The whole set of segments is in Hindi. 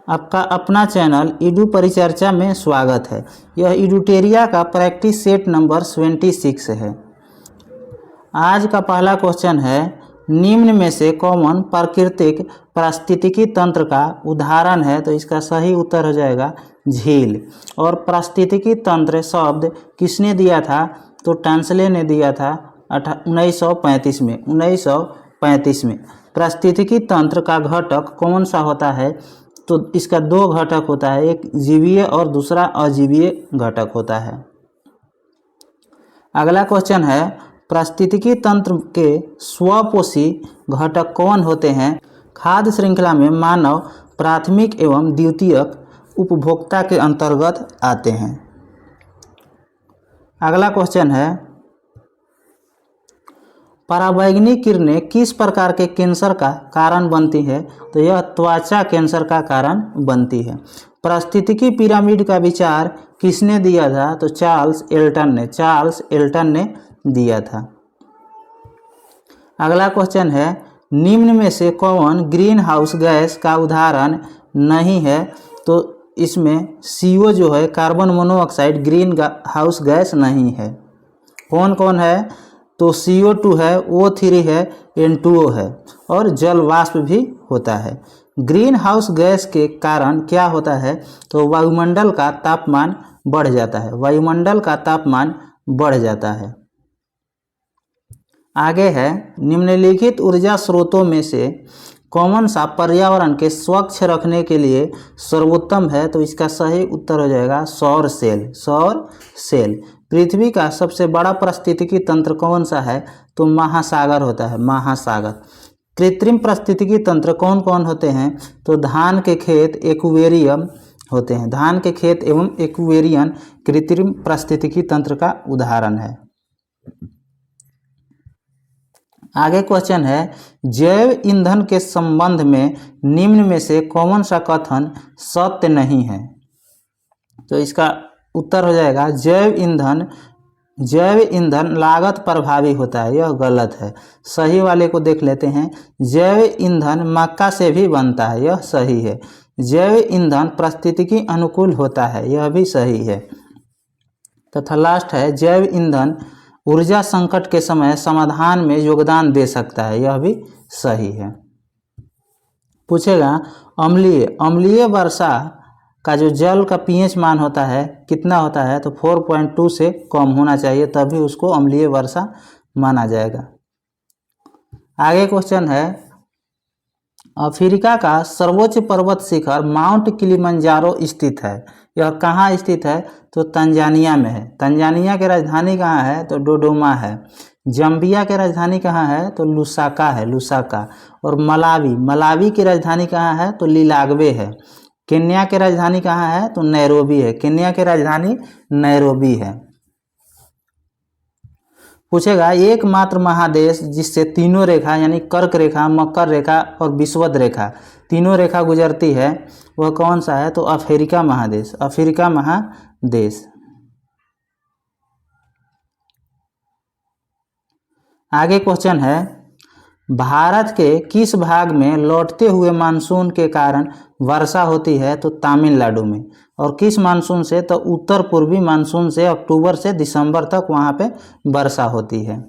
आपका अपना चैनल ईडू परिचर्चा में स्वागत है। यह ईडूटेरिया का प्रैक्टिस सेट नंबर 26 है। आज का पहला क्वेश्चन है, निम्न में से कौन प्राकृतिक पारिस्थितिकी तंत्र का उदाहरण है? तो इसका सही उत्तर हो जाएगा झील। और पारिस्थितिकी तंत्र शब्द किसने दिया था? तो टांसले ने दिया था 1935 में। 1935 में पारिस्थितिकी तंत्र का घटक कौन सा होता है? तो इसका दो घटक होता है, एक जीवीय और दूसरा अजीवीय घटक होता है। अगला क्वेश्चन है, पारिस्थितिकी तंत्र के स्वपोषी घटक कौन होते हैं? खाद्य श्रृंखला में मानव प्राथमिक एवं द्वितीयक उपभोक्ता के अंतर्गत आते हैं। अगला क्वेश्चन है, पराबैंगनी किरणें किस प्रकार के कैंसर का कारण बनती है? तो यह त्वचा कैंसर का कारण बनती है। पारिस्थितिकी पिरामिड का विचार किसने दिया था? तो चार्ल्स एल्टन ने दिया था। अगला क्वेश्चन है, निम्न में से कौन ग्रीन हाउस गैस का उदाहरण नहीं है? तो इसमें CO जो है, carbon monoxide, green house gas नहीं है। कौन कौन है? तो CO2 है, O3 है, N2O है और जल वाष्प भी होता है। ग्रीन हाउस गैस के कारण क्या होता है? तो वायुमंडल का तापमान बढ़ जाता है। वायुमंडल का तापमान बढ़ जाता है। आगे है, निम्नलिखित ऊर्जा स्रोतों में से कौन सा पर्यावरण के स्वच्छ रखने के लिए सर्वोत्तम है? तो इसका सही उत्तर हो जाएगा सौर सेल। पृथ्वी का सबसे बड़ा पारिस्थितिकी तंत्र कौन सा है? तो महासागर होता है, महासागर। कृत्रिम पारिस्थितिकी तंत्र कौन कौन होते हैं? तो धान के खेत, एक्वेरियम होते हैं। धान के खेत एवं एक्वेरियम कृत्रिम पारिस्थितिकी तंत्र का उदाहरण है। आगे क्वेश्चन है, जैव ईंधन के संबंध में निम्न में से कौन सा कथन सत्य नहीं है? तो इसका उत्तर हो जाएगा जैव ईंधन लागत प्रभावी होता है। यह गलत है। सही वाले को देख लेते हैं। जैव ईंधन मक्का से भी बनता है, यह सही है। जैव ईंधन पारिस्थितिकी अनुकूल होता है, यह भी सही है। तथा लास्ट है, जैव ईंधन ऊर्जा संकट के समय समाधान में योगदान दे सकता है, यह भी सही है। पूछेगा, अम्लीय वर्षा का जो जल का pH मान होता है कितना होता है? तो 4.2 से कम होना चाहिए, तभी उसको अम्लीय वर्षा माना जाएगा। आगे क्वेश्चन है, अफ्रीका का सर्वोच्च पर्वत शिखर माउंट किलिमंजारो स्थित है। यह कहाँ स्थित है? तो तंजानिया में है। तंजानिया की राजधानी कहाँ है? तो डोडोमा है। जम्बिया की राजधानी कहाँ है? तो लुसाका। और मलावी की राजधानी कहाँ है? तो लिलागवे है। केन्या की राजधानी कहाँ है? तो नैरोबी है। केन्या की राजधानी नैरोबी है। पूछेगा, एकमात्र महादेश जिससे तीनों रेखा यानी कर्क रेखा, मकर रेखा और विषुवत रेखा तीनों रेखा गुजरती है, वह कौन सा है? तो अफ्रीका महादेश। आगे क्वेश्चन है, भारत के किस भाग में लौटते हुए मानसून के कारण वर्षा होती है? तो तमिलनाडु में। और किस मानसून से? तो उत्तर पूर्वी मानसून से अक्टूबर से दिसंबर तक वहां पे वर्षा होती है।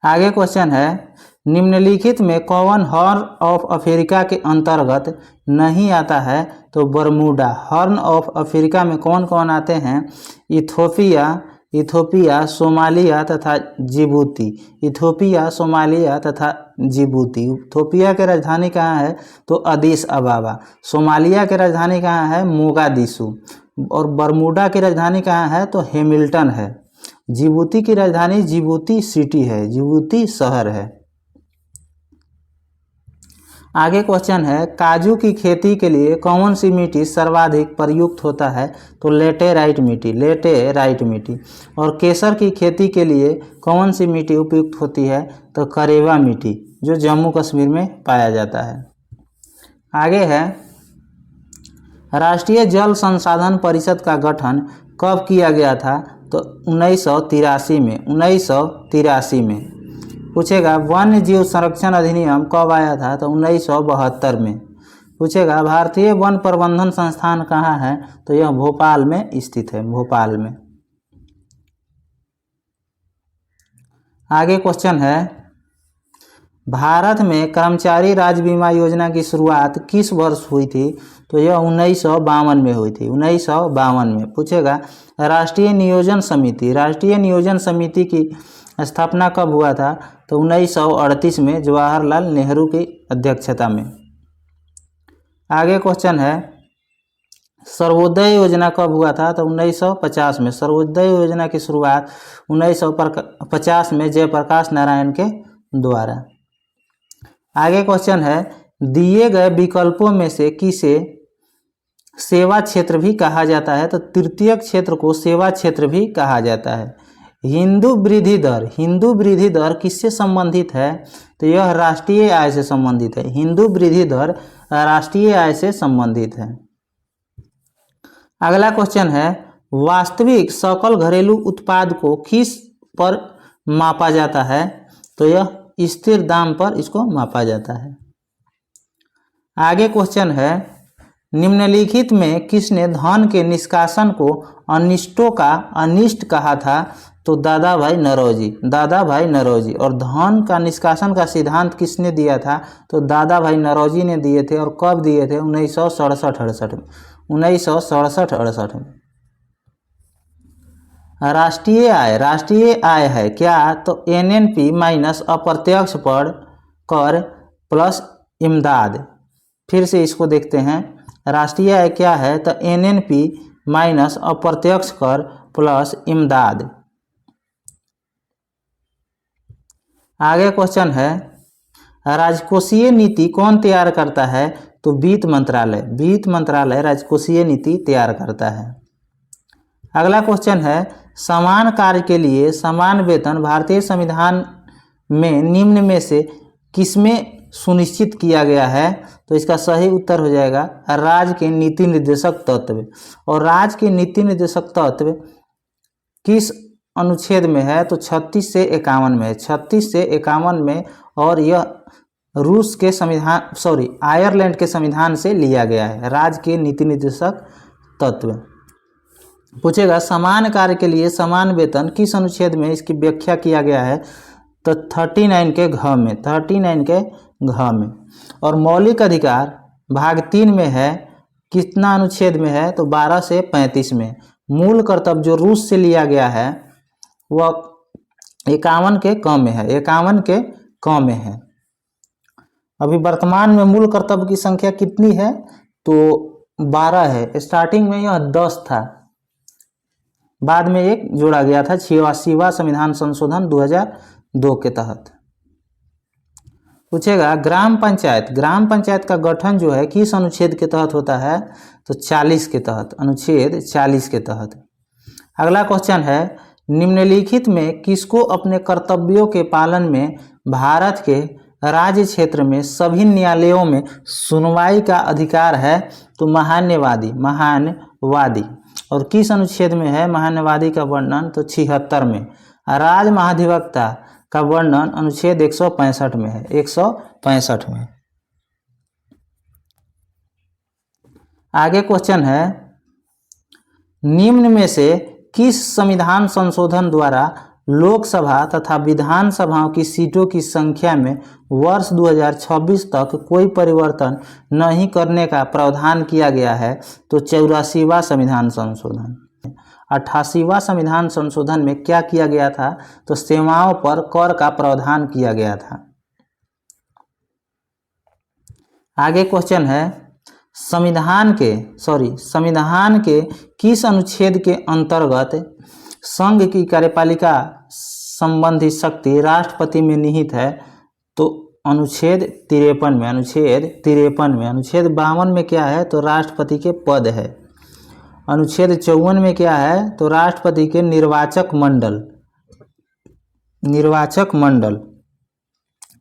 आगे क्वेश्चन है, निम्नलिखित में कौन हॉर्न ऑफ अफ्रीका के अंतर्गत नहीं आता है? तो बरमूडा। हॉर्न ऑफ अफ्रीका में कौन कौन आते हैं? इथोपिया, सोमालिया तथा जिबूती। इथोपिया की राजधानी कहाँ है? तो अदीस अबाबा। सोमालिया की राजधानी कहाँ है? मोगादिशु। और बरमूडा की राजधानी कहाँ है? तो हैमिल्टन है। जिबूती की राजधानी जिबूती सिटी है, जिबूती शहर है। आगे क्वेश्चन है, काजू की खेती के लिए कौन सी मिट्टी सर्वाधिक प्रयुक्त होता है? तो लेटेराइट मिट्टी। और केसर की खेती के लिए कौन सी मिट्टी उपयुक्त होती है? तो करेवा मिट्टी, जो जम्मू कश्मीर में पाया जाता है। आगे है, राष्ट्रीय जल संसाधन परिषद का गठन कब किया गया था? तो 1983 में। पूछेगा, वन्य जीव संरक्षण अधिनियम कब आया था? तो 1972 में। पूछेगा भारतीय वन प्रबंधन संस्थान कहाँ है, तो यह भोपाल में स्थित है, भोपाल में। आगे क्वेश्चन है, भारत में कर्मचारी राज्य बीमा योजना की शुरुआत किस वर्ष हुई थी, तो यह 1952 में हुई थी, 1952 में। पूछेगा राष्ट्रीय नियोजन समिति की स्थापना कब हुआ था, तो 1938 में जवाहरलाल नेहरू की अध्यक्षता में। आगे क्वेश्चन है, सर्वोदय योजना कब हुआ था, तो 1950 में। सर्वोदय योजना की शुरुआत 1950 में जयप्रकाश नारायण के द्वारा। आगे क्वेश्चन है, दिए गए विकल्पों में से किसे सेवा क्षेत्र भी कहा जाता है, तो तृतीय क्षेत्र को सेवा क्षेत्र भी कहा जाता है। हिंदू वृद्धि दर किससे संबंधित है, तो यह राष्ट्रीय आय से संबंधित है। हिंदू वृद्धि दर राष्ट्रीय आय से संबंधित है। अगला क्वेश्चन है, वास्तविक सकल घरेलू उत्पाद को किस पर मापा जाता है, तो यह स्थिर दाम पर इसको मापा जाता है। आगे क्वेश्चन है, निम्नलिखित में किसने धन के निष्कासन को अनिष्टों का अनिष्ट कहा था, तो दादा भाई नौरोजी। और धन का निष्कासन का सिद्धांत किसने दिया था, तो दादा भाई नौरोजी ने दिए थे। और कब दिए थे, 1967-68 में, 1967-68 में। राष्ट्रीय आय है क्या, तो एनएनपी माइनस अप्रत्यक्ष कर प्लस इमदाद। फिर से इसको देखते हैं, राष्ट्रीय आय क्या है, तो एनएनपी माइनस अप्रत्यक्ष कर प्लस इमदाद। आगे क्वेश्चन है, राजकोषीय नीति कौन तैयार करता है, तो वित्त मंत्रालय राजकोषीय नीति तैयार करता है। अगला क्वेश्चन है, समान कार्य के लिए समान वेतन भारतीय संविधान में निम्न में से किसमें सुनिश्चित किया गया है, तो इसका सही उत्तर हो जाएगा राज्य के नीति निर्देशक तत्व। और राज्य के नीति निर्देशक तत्व किस अनुच्छेद में है, तो 36 से 51 में है, 36 से 51 में। और यह आयरलैंड के संविधान से लिया गया है, राज्य के नीति निर्देशक तत्व। पूछेगा समान कार्य के लिए समान वेतन किस अनुच्छेद में इसकी व्याख्या किया गया है, तो 39 के घ में। और मौलिक अधिकार भाग 3 में है, कितना अनुच्छेद में है, तो 12 से 35 में। मूल कर्तव्य जो रूस से लिया गया है वह 51 के क में है। अभी वर्तमान में मूल कर्तव्य की संख्या कितनी है, तो 12 है। स्टार्टिंग में यह 10 था, बाद में एक जोड़ा गया था 86वां संविधान संशोधन 2002 के तहत। पूछेगा ग्राम पंचायत का गठन जो है किस अनुच्छेद के तहत होता है, तो 40 के तहत, अनुच्छेद 40 के तहत। अगला क्वेश्चन है, निम्नलिखित में किसको अपने कर्तव्यों के पालन में भारत के राज्य क्षेत्र में सभी न्यायालयों में सुनवाई का अधिकार है, तो महान्यवादी। और किस अनुच्छेद में है महान्यवादी का वर्णन, तो 76 में। राज महाधिवक्ता का वर्णन अनुच्छेद 165 में है, 165 में। आगे क्वेश्चन है, निम्न में से किस संविधान संशोधन द्वारा लोकसभा तथा विधानसभाओं की सीटों की संख्या में वर्ष 2026 तक कोई परिवर्तन नहीं करने का प्रावधान किया गया है, तो 84वां संविधान संशोधन। 88वां संविधान संशोधन में क्या किया गया था, तो सेवाओं पर कर का प्रावधान किया गया था। आगे क्वेश्चन है, संविधान के किस अनुच्छेद के अंतर्गत संघ की कार्यपालिका संबंधी शक्ति राष्ट्रपति में निहित है, तो अनुच्छेद 53 में। अनुच्छेद 52 में क्या है, तो राष्ट्रपति के पद है। अनुच्छेद 54 में क्या है, तो राष्ट्रपति के निर्वाचक मंडल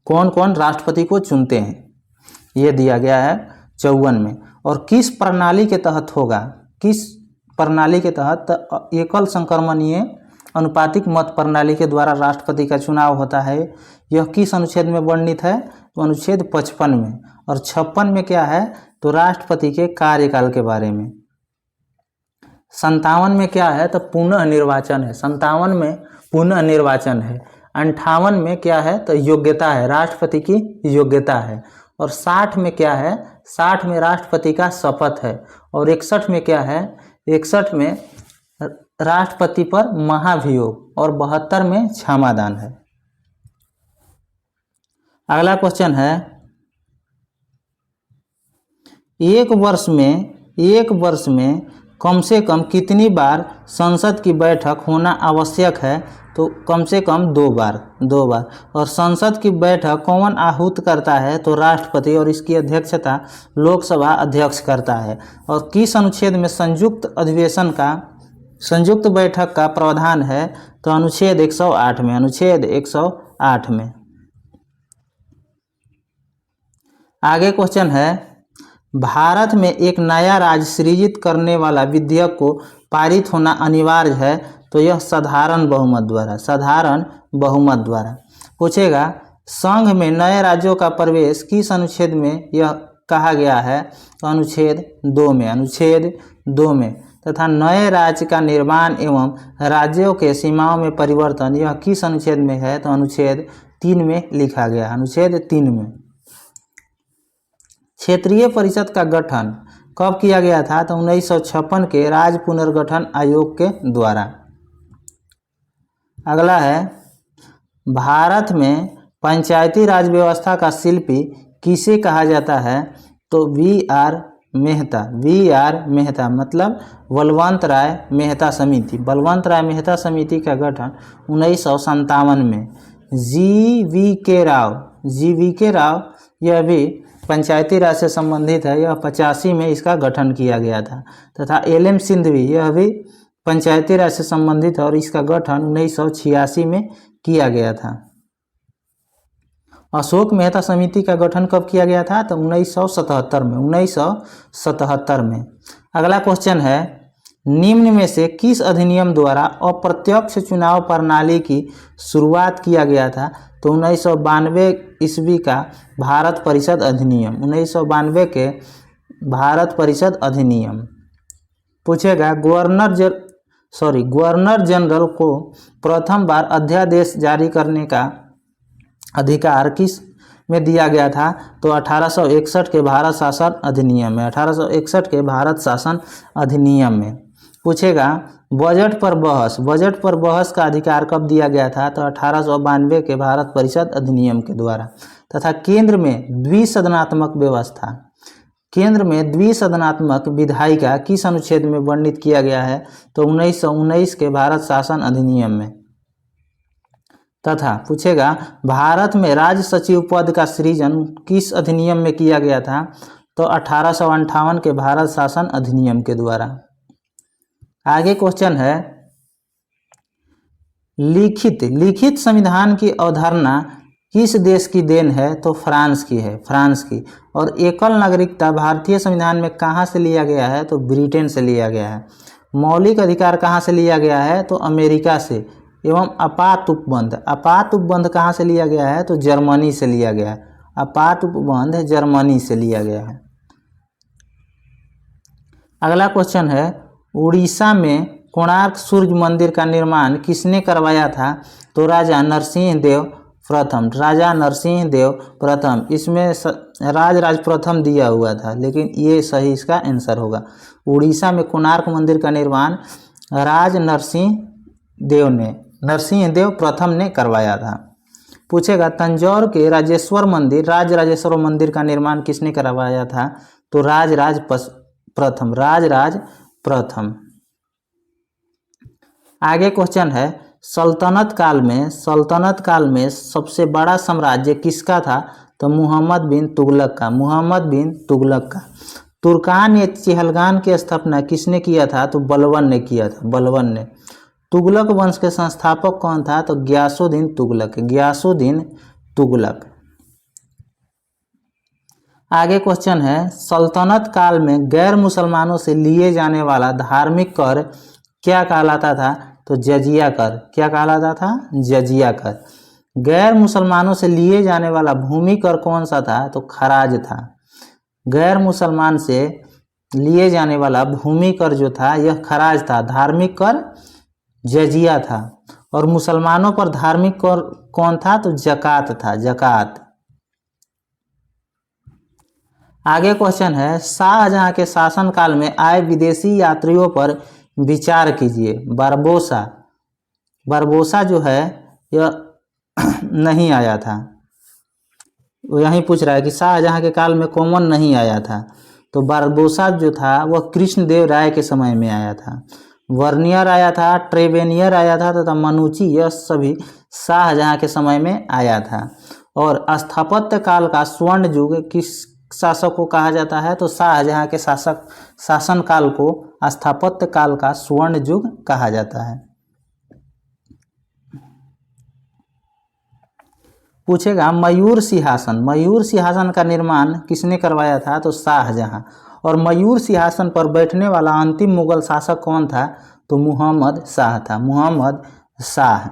कौन कौन राष्ट्रपति को चुनते हैं, यह दिया गया है 54 में। और किस प्रणाली के तहत होगा, एकल संक्रमणीय अनुपातिक मत प्रणाली के द्वारा राष्ट्रपति का चुनाव होता है। यह किस अनुच्छेद में वर्णित है, तो अनुच्छेद 55 में। और 56 में क्या है तो राष्ट्रपति के कार्यकाल के बारे में। 57 में क्या है तो पुनः निर्वाचन है, 57 में पुनः निर्वाचन है। 58 में क्या है तो योग्यता है, राष्ट्रपति की योग्यता है। और 60 में क्या है, 60 में राष्ट्रपति का शपथ है। और 61 में क्या है, 61 में राष्ट्रपति पर महाभियोग। और 72 में क्षमादान है। अगला क्वेश्चन है, एक वर्ष में कम से कम कितनी बार संसद की बैठक होना आवश्यक है तो कम से कम 2 बार। और संसद की बैठक कौन आहूत करता है तो राष्ट्रपति, और इसकी अध्यक्षता लोकसभा अध्यक्ष करता है। और किस अनुच्छेद में संयुक्त बैठक का प्रावधान है तो अनुच्छेद 108 में, अनुच्छेद 108 में। आगे क्वेश्चन है, भारत में एक नया राज्य सृजित करने वाला विधेयक को पारित होना अनिवार्य है तो यह साधारण बहुमत द्वारा। पूछेगा, संघ में नए राज्यों का प्रवेश किस अनुच्छेद में यह कहा गया है तो अनुच्छेद 2 में। तथा नए राज्य का निर्माण एवं राज्यों के सीमाओं में परिवर्तन यह किस अनुच्छेद में है तो अनुच्छेद 3 में लिखा गया, अनुच्छेद 3 में। क्षेत्रीय परिषद का गठन कब किया गया था तो 1956 के राज्य पुनर्गठन आयोग के द्वारा। अगला है, भारत में पंचायती राज व्यवस्था का शिल्पी किसे कहा जाता है तो वी.आर. मेहता मतलब बलवंत राय मेहता समिति का गठन 1957 में। जी.वी.के. राव यह भी पंचायती राज से संबंधित है, यह 85 में इसका गठन किया गया था। तथा एल.एम. सिंघवी यह भी पंचायती राज से संबंधित है और इसका गठन 1986 में किया गया था। अशोक मेहता समिति का गठन कब किया गया था तो 1977 में। अगला क्वेश्चन है, निम्न में से किस अधिनियम द्वारा अप्रत्यक्ष चुनाव प्रणाली की शुरुआत किया गया था तो 1992 ईस्वी का भारत परिषद अधिनियम, 1992 के भारत परिषद अधिनियम। पूछेगा, गवर्नर जनरल को प्रथम बार अध्यादेश जारी करने का अधिकार किस में दिया गया था तो 1861 के भारत शासन अधिनियम में, 1861 के भारत शासन अधिनियम में। पूछेगा, बजट पर बहस का अधिकार कब दिया गया था तो 1892 के भारत परिषद अधिनियम के द्वारा। तथा केंद्र में द्विसदनात्मक विधायिका किस अनुच्छेद में वर्णित किया गया है तो 1919 के भारत शासन अधिनियम में। तथा पूछेगा, भारत में राज्य सचिव पद का सृजन किस अधिनियम में किया गया था तो 1858 के भारत शासन अधिनियम के द्वारा। आगे क्वेश्चन है, लिखित संविधान की अवधारणा किस देश की देन है तो फ्रांस की। और एकल नागरिकता भारतीय संविधान में कहाँ से लिया गया है तो ब्रिटेन से लिया गया है। मौलिक अधिकार कहाँ से लिया गया है तो अमेरिका से। एवं आपात उपबंध कहाँ से लिया गया है तो जर्मनी से लिया गया है। आपात उपबंध जर्मनी से लिया गया है। अगला क्वेश्चन है, उड़ीसा में कोणार्क सूर्य मंदिर का निर्माण किसने करवाया था तो राजा नरसिंह देव प्रथम। इसमें राज प्रथम दिया हुआ था, लेकिन ये सही इसका आंसर होगा। उड़ीसा में कोणार्क मंदिर का निर्माण राज नरसिंह देव प्रथम ने करवाया था। पूछेगा, तंजौर के राजेश्वर मंदिर का निर्माण किसने करवाया था तो राजराज प्रथम। आगे क्वेश्चन है, सल्तनत काल में सबसे बड़ा साम्राज्य किसका था तो मुहम्मद बिन तुगलक का। तुर्कान या चहलगान की स्थापना किसने किया था तो बलबन ने किया था। तुगलक वंश के संस्थापक कौन था तो गियासुद्दीन तुगलक। आगे क्वेश्चन है, सल्तनत काल में गैर मुसलमानों से लिए जाने वाला धार्मिक कर क्या कहलाता था तो जजिया कर। क्या कहलाता था जजिया कर। गैर मुसलमानों से लिए जाने वाला भूमि कर कौन सा था तो खराज था। गैर मुसलमान से लिए जाने वाला भूमि कर जो था यह खराज था, धार्मिक कर जजिया था। और मुसलमानों पर धार्मिक कर कौन था? तो जकात था, जकात। आगे क्वेश्चन है, शाहजहां के शासनकाल में आए विदेशी यात्रियों पर विचार कीजिए। बारबोसा, बारबोसा जो है यह नहीं आया था। वो यही पूछ रहा है कि शाहजहां के काल में कौन नहीं आया था। तो बारबोसा जो था वह कृष्णदेव राय के समय में आया था। वर्नियर आया था, ट्रेवेनियर आया था तथा मनुची, यह सभी शाहजहां के समय में आया था। और स्थापत्य काल का स्वर्ण युग किस शासक को कहा जाता है? तो शाहजहां के शासन काल को स्थापत्य काल का स्वर्ण युग कहा जाता है। पूछेगा मयूर सिंहासन, मयूर सिंहासन का निर्माण किसने करवाया था? तो शाहजहां। और मयूर सिंहासन पर बैठने वाला अंतिम मुगल शासक कौन था? तो मुहम्मद शाह था, मुहम्मद शाह।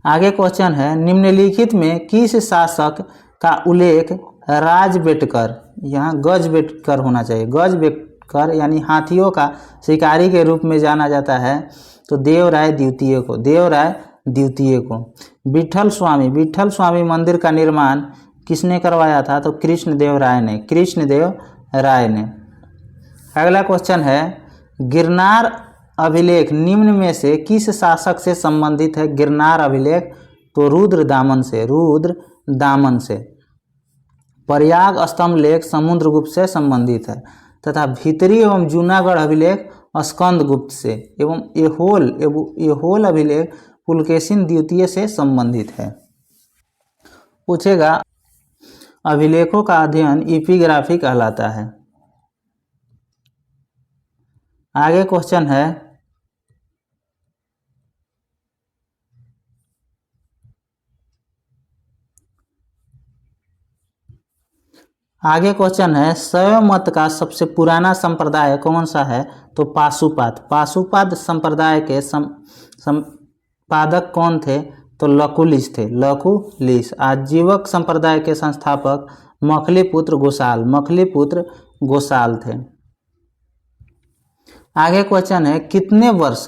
आगे क्वेश्चन है, निम्नलिखित में किस शासक का उल्लेख राजबेटकर, यहाँ गजबेटकर होना चाहिए, गजबेटकर यानी हाथियों का शिकारी के रूप में जाना जाता है? तो देवराय द्वितीय को, देवराय द्वितीय को। विठल स्वामी, विठल स्वामी मंदिर का निर्माण किसने करवाया था? तो कृष्णदेव राय ने, कृष्णदेव राय ने। अगला क्वेश्चन है, गिरनार अभिलेख निम्न में से किस शासक से संबंधित है? गिरनार अभिलेख तो रुद्रदामन से, रुद्रदामन से। प्रयाग स्तंभ लेख समुद्रगुप्त से संबंधित है तथा भीतरी एवं जूनागढ़ अभिलेख स्कंदगुप्त से, एवं एहोल अभिलेख पुलकेशिन द्वितीय से संबंधित है। पूछेगा अभिलेखों का अध्ययन इपिग्राफी कहलाता है। आगे क्वेश्चन है, आगे क्वेश्चन है, शैव मत का सबसे पुराना संप्रदाय कौन सा है? तो पाशुपात, पाशुपात संप्रदाय के संपादक कौन थे? तो लकुलिश थे, लकुलिश। आजीवक संप्रदाय के संस्थापक मखलीपुत्र गोसाल, मखलीपुत्र गोसाल थे। आगे क्वेश्चन है, कितने वर्ष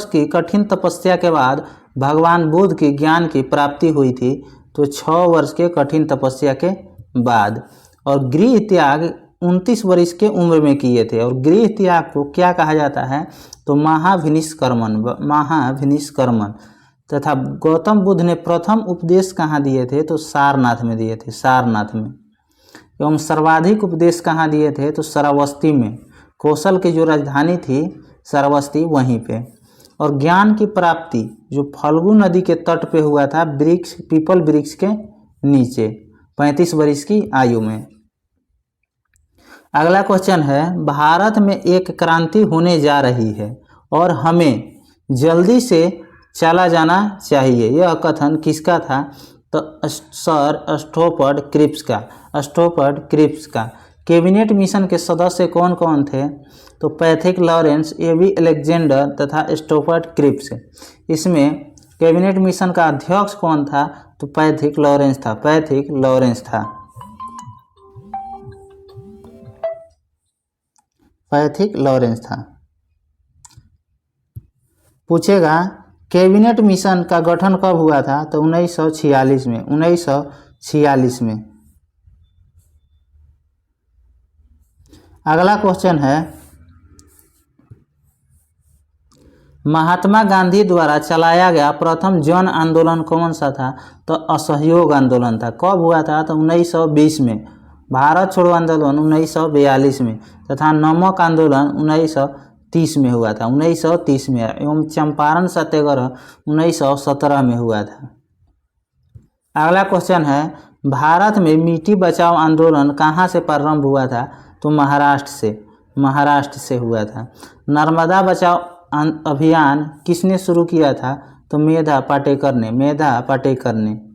की कठिन तपस्या के बाद भगवान बुद्ध की ज्ञान की प्राप्ति हुई थी? तो 6 वर्ष के कठिन तपस्या के बाद। और गृह त्याग 29 वर्ष के उम्र में किए थे। और गृह त्याग को क्या कहा जाता है? तो महाभिनिष्कर्मण, महाभिनिष्कर्मण। तथा गौतम बुद्ध ने प्रथम उपदेश कहाँ दिए थे? तो सारनाथ में दिए थे, सारनाथ में। एवं सर्वाधिक उपदेश कहाँ दिए थे? तो श्रावस्ती में, कौशल की जो राजधानी थी श्रावस्ती, वहीं पे। और ज्ञान की प्राप्ति जो फल्गु नदी के तट पे हुआ था, वृक्ष, पीपल वृक्ष के नीचे, 35 वर्ष की आयु में। अगला क्वेश्चन है, भारत में एक क्रांति होने जा रही है और हमें जल्दी से चला जाना चाहिए, यह कथन किसका था? तो सर स्टोफर्ड क्रिप्स का, स्टोफर्ड क्रिप्स का। कैबिनेट मिशन के सदस्य कौन कौन थे? तो पैथिक लॉरेंस, एबी अलेक्जेंडर तथा स्टोफर्ड क्रिप्स। इसमें कैबिनेट मिशन का अध्यक्ष कौन था? तो पैथिक लॉरेंस था, पैथिक लॉरेंस था, पैथिक लॉरेंस था। पूछेगा कैबिनेट मिशन का गठन कब हुआ था? तो 1946 में, 1946 में। अगला क्वेश्चन है, महात्मा गांधी द्वारा चलाया गया प्रथम जन आंदोलन कौन सा था? तो असहयोग आंदोलन था। कब हुआ था? तो 1920 में। भारत छोड़ो आंदोलन 1942 में तथा नमक आंदोलन 1930 में हुआ था, 1930 में। एवं चंपारण सत्याग्रह 1917 में हुआ था। अगला क्वेश्चन है, भारत में मिट्टी बचाओ आंदोलन कहाँ से प्रारंभ हुआ था? तो महाराष्ट्र से, महाराष्ट्र से हुआ था। नर्मदा बचाओ अभियान किसने शुरू किया था? तो मेधा पाटेकर ने, मेधा पाटेकर ने।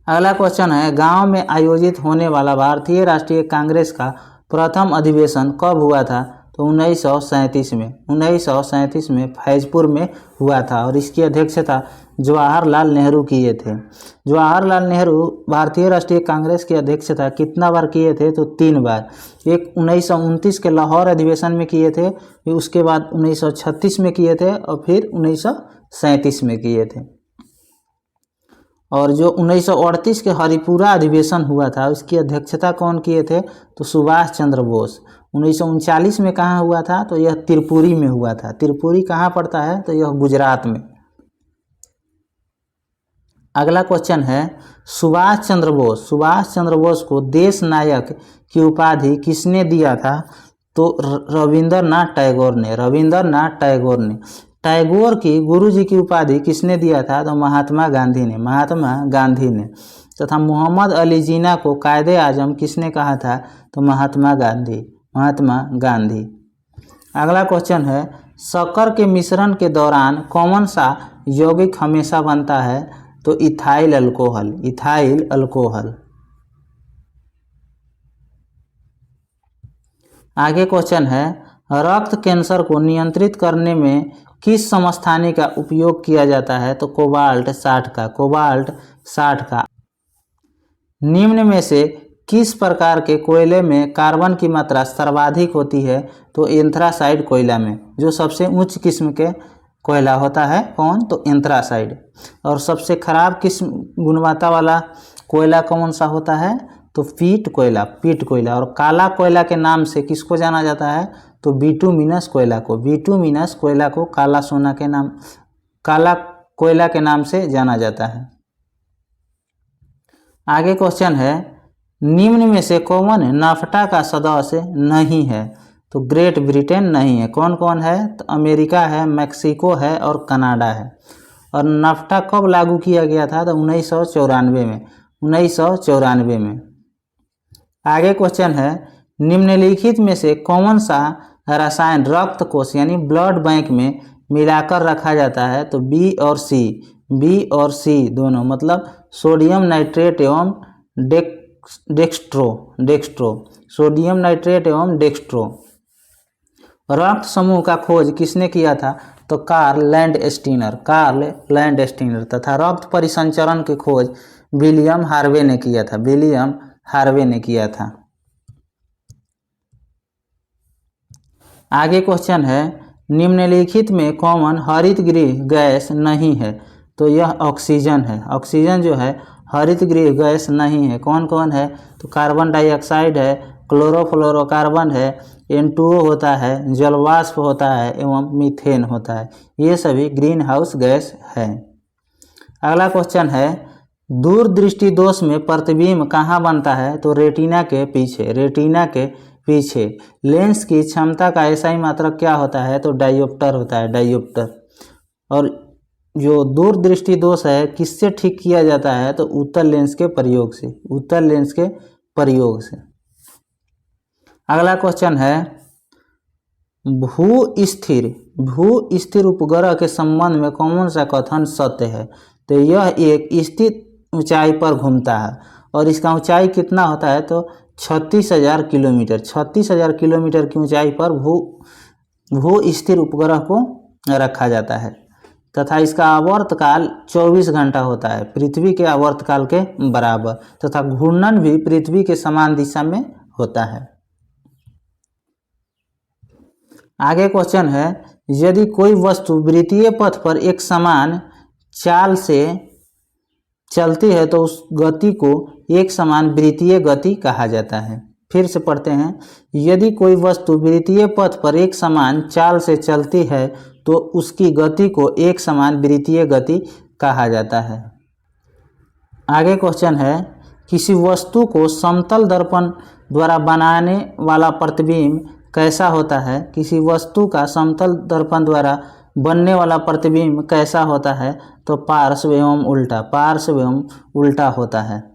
अगला क्वेश्चन है, गांव में आयोजित होने वाला भारतीय राष्ट्रीय कांग्रेस का प्रथम अधिवेशन कब हुआ था? तो 1937 में फैजपुर में हुआ था और इसकी अध्यक्षता जवाहरलाल नेहरू किए थे। जवाहरलाल नेहरू भारतीय राष्ट्रीय कांग्रेस की अध्यक्षता कितना बार किए थे? तो 3 बार। एक 1929 के लाहौर अधिवेशन में किए थे, फिर उसके बाद 1936 में किए थे और फिर 1937 में किए थे। और जो 1938 के हरिपुरा अधिवेशन हुआ था उसकी अध्यक्षता कौन किए थे? तो सुभाष चंद्र बोस। 1939 में कहाँ हुआ था? तो यह त्रिपुरी में हुआ था। त्रिपुरी कहाँ पड़ता है? तो यह गुजरात में। अगला क्वेश्चन है सुभाष चंद्र बोस को देश नायक की उपाधि किसने दिया था? तो रविंद्रनाथ टैगोर ने। टैगोर की गुरुजी की उपाधि किसने दिया था? तो महात्मा गांधी ने। तथा मोहम्मद अली जिन्ना को कायदे आजम किसने कहा था? तो महात्मा गांधी। अगला क्वेश्चन है शक्कर के मिश्रण के दौरान कौन सा यौगिक हमेशा बनता है? तो इथाइल अल्कोहल। आगे क्वेश्चन है रक्त कैंसर को नियंत्रित करने में किस समस्थानी का उपयोग किया जाता है? तो कोबाल्ट 60 का। निम्न में से किस प्रकार के कोयले में कार्बन की मात्रा सर्वाधिक होती है? तो एंथ्रासाइड कोयला में। जो सबसे उच्च किस्म के कोयला होता है कौन? तो एंथ्रासाइड। और सबसे खराब किस्म गुणवत्ता वाला कोयला कौन सा होता है? तो पीट कोयला। और काला कोयला के नाम से किसको जाना जाता है? तो बिटुमिनस कोयला को काला कोयला के नाम से जाना जाता है। आगे क्वेश्चन है निम्न में से कौन नाफ्टा का सदस्य नहीं है? तो ग्रेट ब्रिटेन नहीं है। कौन कौन है? तो अमेरिका है, मैक्सिको है और कनाडा है। और नाफ्टा कब लागू किया गया था? तो 1994 में। आगे क्वेश्चन है निम्नलिखित में से कौन सा रसायन रक्त कोष यानी ब्लड बैंक में मिलाकर रखा जाता है? तो बी और सी दोनों, मतलब सोडियम नाइट्रेट एवं डेक्स्ट्रो। रक्त समूह का खोज किसने किया था? तो कार्ल लैंडस्टीनर। तथा रक्त परिसंचरण की खोज विलियम हार्वे ने किया था। आगे क्वेश्चन है निम्नलिखित में कौन हरितगृह गैस नहीं है? तो यह ऑक्सीजन है। ऑक्सीजन जो है हरितगृह गैस नहीं है। कौन कौन है? तो कार्बन डाइऑक्साइड है, क्लोरोफ्लोरोकार्बन है, N2O होता है, जलवाष्प होता है एवं मीथेन होता है। ये सभी ग्रीन हाउस गैस है। अगला क्वेश्चन है दूरदृष्टि दोष में प्रतिबिंब कहाँ बनता है? तो रेटिना के पीछे। लेंस की क्षमता का SI मात्रक क्या होता है? तो डायोप्टर होता है। और जो दूरदृष्टि दोष है किससे ठीक किया जाता है? तो उत्तल लेंस के प्रयोग से। अगला क्वेश्चन है भू स्थिर उपग्रह के संबंध में कौन सा कथन सत्य है? तो यह एक स्थिर ऊंचाई पर घूमता है और इसका ऊंचाई कितना होता है? तो 36,000 किलोमीटर। 36,000 किलोमीटर की ऊंचाई पर भू स्थिर उपग्रह को रखा जाता है तथा इसका आवर्तकाल 24 घंटा होता है, पृथ्वी के आवर्तकाल के बराबर। तथा घूर्णन भी पृथ्वी के समान दिशा में होता है। आगे क्वेश्चन है यदि कोई वस्तु वृत्तीय पथ पर एक समान चाल से चलती है तो उस गति को एक समान वृत्तीय गति कहा जाता है। फिर से पढ़ते हैं यदि कोई वस्तु वृत्तीय पथ पर एक समान चाल से चलती है तो उसकी गति को एक समान वृत्तीय गति कहा जाता है। आगे क्वेश्चन है किसी वस्तु को समतल दर्पण द्वारा बनाने वाला प्रतिबिंब कैसा होता है? किसी वस्तु का समतल दर्पण द्वारा बनने वाला प्रतिबिंब कैसा होता है? तो पार्श्व एवं उल्टा होता है।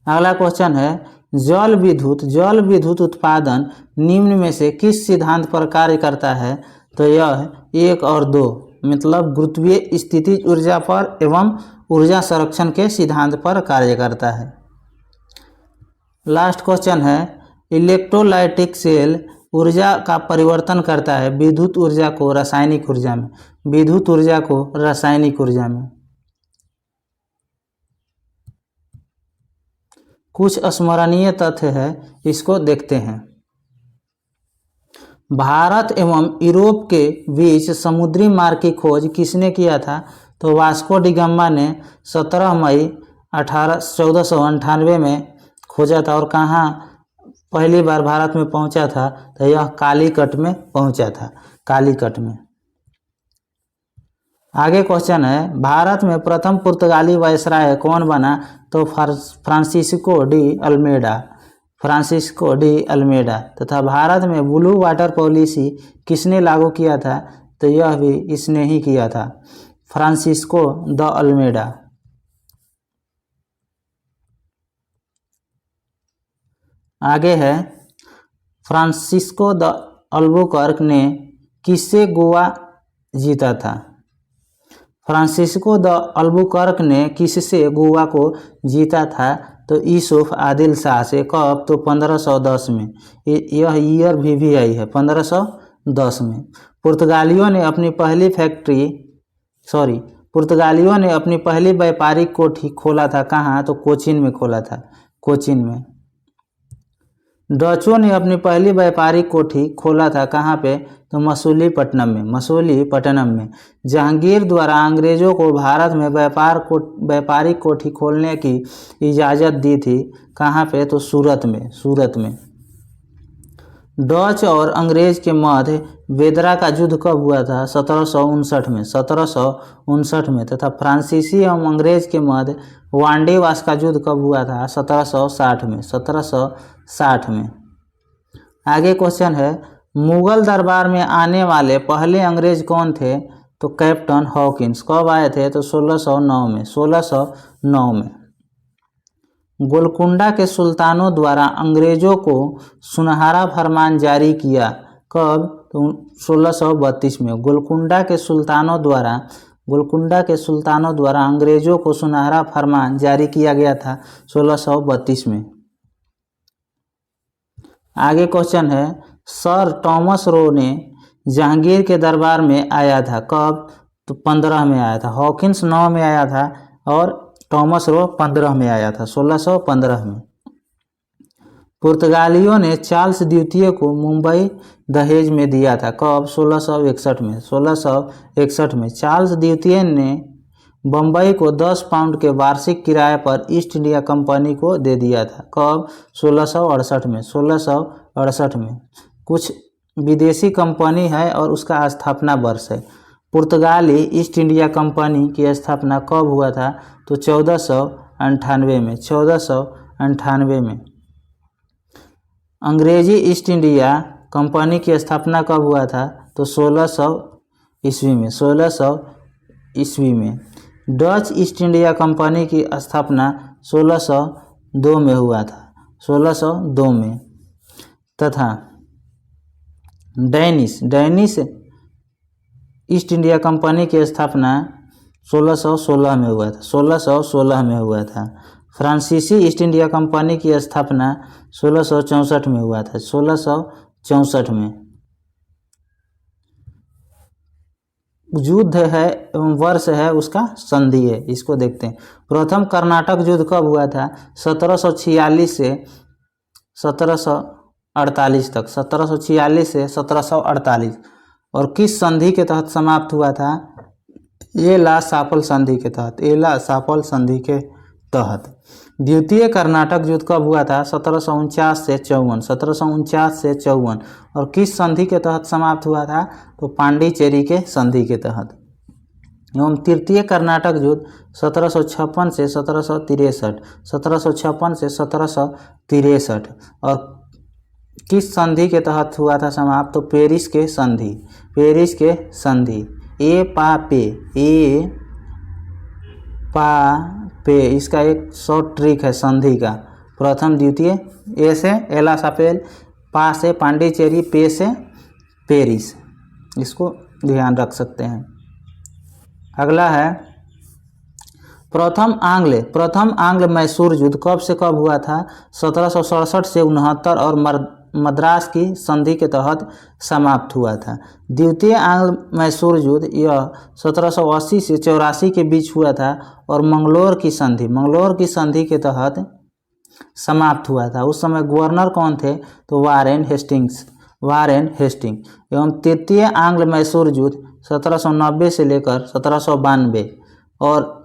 अगला क्वेश्चन है जल विद्युत उत्पादन निम्न में से किस सिद्धांत पर कार्य करता है? तो यह 1 और 2 मतलब गुरुत्वीय स्थितिज ऊर्जा पर एवं ऊर्जा संरक्षण के सिद्धांत पर कार्य करता है। लास्ट क्वेश्चन है इलेक्ट्रोलाइटिक सेल ऊर्जा का परिवर्तन करता है विद्युत ऊर्जा को रासायनिक ऊर्जा में, विद्युत ऊर्जा को रासायनिक ऊर्जा में। कुछ स्मरणीय तथ्य है, इसको देखते हैं। भारत एवं यूरोप के बीच समुद्री मार्ग की खोज किसने किया था? तो वास्को डी गामा ने 17 मई 1498 में खोजा था। और कहाँ पहली बार भारत में पहुंचा था? तो यह कालीकट में पहुंचा था, कालीकट में। आगे क्वेश्चन है, भारत में प्रथम पुर्तगाली वायसराय कौन बना? तो Francisco de Almeida, Francisco de Almeida. तथा भारत में ब्लू वाटर पॉलिसी किसने लागू किया था? तो यह भी इसने ही किया था, फ्रांसिस्को द अल्मेडा। आगे है, फ्रांसिस्को द अल्बुकर्क ने किससे गोवा जीता था? फ्रांसिस्को द अल्बुकर्क ने किससे गोवा को जीता था? तो यूसुफ आदिल शाह से। कब? तो 1510 में। यह ईयर भी आई है 1510 में। पुर्तगालियों ने अपनी पहली व्यापारिक कोठी खोला था कहाँ? तो कोचीन में खोला था, कोचीन में। डचों ने अपनी पहली व्यापारिक कोठी खोला था कहाँ पे? तो मसूलीपट्टनम में, मसूलीपट्टनम में। जहांगीर द्वारा अंग्रेजों को भारत में व्यापारिक कोठी खोलने की इजाज़त दी थी कहाँ पे? तो सूरत में, सूरत में। डच और अंग्रेज के मध्य वेदरा का युद्ध कब हुआ था? 1759 में, 1759 में। तथा फ्रांसीसी एवं अंग्रेज के मध्य वांडीवास का युद्ध कब हुआ था? 1760 में, 1760 में। आगे क्वेश्चन है, मुगल दरबार में आने वाले पहले अंग्रेज कौन थे? तो कैप्टन हॉकिंस। कब आए थे? तो 1609 में, 1609 में। गोलकुंडा के सुल्तानों द्वारा अंग्रेजों को सुनहरा फरमान जारी किया कब? तो 1632 में। गोलकुंडा के सुल्तानों द्वारा अंग्रेजों को सुनहरा फरमान जारी किया गया था 1632 में। आगे क्वेश्चन है, सर थॉमस रो ने जहांगीर के दरबार में आया था कब? तो 15 में आया था। हॉकिंस 9 में आया था और थॉमस रो 15 में आया था, 1615 में। पुर्तगालियों ने चार्ल्स द्वितीय को मुंबई दहेज में दिया था कब? 1661 में, 1661 में। चार्ल्स द्वितीय ने बम्बई को 10 पाउंड के वार्षिक किराए पर ईस्ट इंडिया कंपनी को दे दिया था कब? 1668 में, 1668 में। कुछ विदेशी कंपनी है और उसका स्थापना वर्ष है। पुर्तगाली ईस्ट इंडिया कंपनी की स्थापना कब हुआ था? तो 1498 में, 1498 में। अंग्रेजी ईस्ट इंडिया कंपनी की स्थापना कब हुआ था? तो 1600 ईस्वी में, 1600 ईस्वी में। डच ईस्ट इंडिया कंपनी की स्थापना 1602 में हुआ था, 1602 में। तथा डैनिश ईस्ट इंडिया कंपनी की स्थापना 1616 में हुआ था, 1616 में हुआ था। फ्रांसीसी ईस्ट इंडिया कंपनी की स्थापना 1664 में हुआ था, 1664 में। युद्ध है एवं वर्ष है उसका संधि है, इसको देखते हैं। प्रथम कर्नाटक युद्ध कब हुआ था? 1746 से 1748 तक, 1746 से 1748। और किस संधि के तहत समाप्त हुआ था? एला सापल संधि के तहत, एला सापल संधि के तहत। द्वितीय कर्नाटक युद्ध कब हुआ था? 1749 से 54, 1749 से 54। और किस संधि के तहत समाप्त हुआ था? तो पांडिचेरी के संधि के तहत। एवं तृतीय कर्नाटक युद्ध 1756 से 1763, 1756 से 1763। और किस संधि के तहत हुआ था समाप्त? तो पेरिस के संधि, पेरिस के संधि। ए पा पे इसका एक शॉर्ट ट्रिक है संधि का। प्रथम द्वितीय, ए से एला सापेल, पा से पांडिचेरी, पे से पेरिस, इसको ध्यान रख सकते हैं। अगला है, प्रथम आंग्ल मैसूर युद्ध कब से कब हुआ था? 1767 से 69 और मद्रास की संधि के तहत समाप्त हुआ था। द्वितीय आंग्ल मैसूर युद्ध यह 1780 से 84 के बीच हुआ था और मंगलोर की संधि के तहत समाप्त हुआ था। उस समय गवर्नर कौन थे? तो वारेन हेस्टिंग्स। एवं तृतीय आंग्ल मैसूर युद्ध 1790 से लेकर 1792 और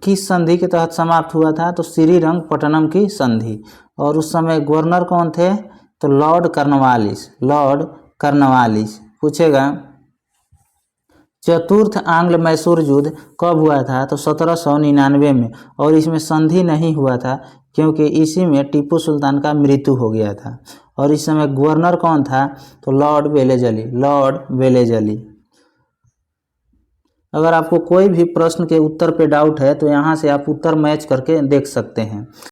किस संधि के तहत समाप्त हुआ था? तो श्रीरंगपट्टनम की संधि। और उस समय गवर्नर कौन थे? तो लॉर्ड कर्नवालिस। पूछेगा चतुर्थ आंग्ल मैसूर युद्ध कब हुआ था? तो 1799 में, और इसमें संधि नहीं हुआ था क्योंकि इसी में टीपू सुल्तान का मृत्यु हो गया था। और इस समय गवर्नर कौन था? तो लॉर्ड वेलेजली। अगर आपको कोई भी प्रश्न के उत्तर पे डाउट है तो यहाँ से आप उत्तर मैच करके देख सकते हैं।